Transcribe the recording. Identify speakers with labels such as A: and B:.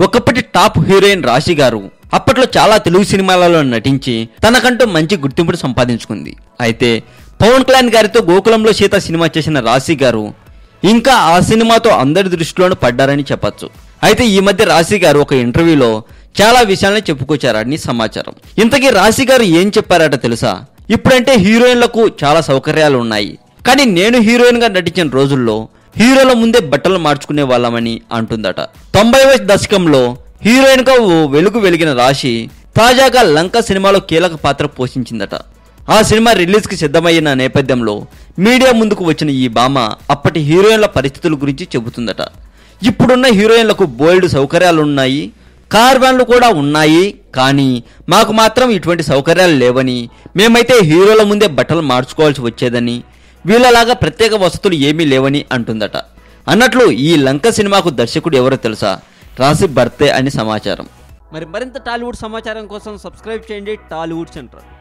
A: ఒకప్పటి top heroine రాశి గారు అప్పట్లో చాలా తెలుగు సినిమాలలో నటించి తనకంటూ మంచి గుర్తింపును సంపాదించుకుంది. అయితే పవన్ కళ్యాణ్ గారితో గోకులంలో సీత సినిమా చేసిన రాశి గారు ఇంకా ఆ సినిమాతో అందరి దృష్టిలోనూ పడ్డారని చెప్పొచ్చు. అయితే ఈ మధ్య రాశి గారు ఒక ఇంటర్వ్యూలో చాలా విషయాలను చెప్పుకొచ్చారని సమాచారం. ఇంతకీ రాశి గారు ఏం చెప్పారట తెలుసా? ఇప్పుడంటే హీరోయిన్లకు చాలా సౌకర్యాలు ఉన్నాయి, కానీ నేను హీరోయిన్ గా నటించిన రోజుల్లో హీరోల ముందే బట్టలు మార్చుకునే వాళ్ళమని అంటుందట. 90వ దశకంలో హీరోయిన్ గా ఓ వెలుగు వెలిగిన రాశి తాజాగా లంక సినిమాలో కీలక పాత్ర పోషించిందట. ఆ సినిమా రిలీజ్ కి సిద్ధమైన నేపథ్యంలో మీడియా ముందుకు వచ్చిన ఈ భామ అప్పటి హీరోయిన్ల పరిస్థితుల గురించి చెబుతుందట. ఇప్పుడున్న హీరోయిన్లకు బోల్డ్ సౌకర్యాలు ఉన్నాయి, కార్ వ్యాన్లు కూడా ఉన్నాయి, కానీ మాకు మాత్రం ఇటువంటి సౌకర్యాలు లేవని, మేమైతే హీరోల ముందే బట్టలు మార్చుకోవాల్సి వచ్చేదని, వీళ్ళలాగా ప్రత్యేక వసతులు ఏమీ లేవని అంటుందట. అన్నట్లు ఈ లంక సినిమాకు దర్శకుడు ఎవరో తెలుసా? రాశి భర్తే అని సమాచారం. మరి మరింత టాలీవుడ్ సమాచారం కోసం సబ్స్క్రైబ్ చేయండి టాలీవుడ్ సెంటర్.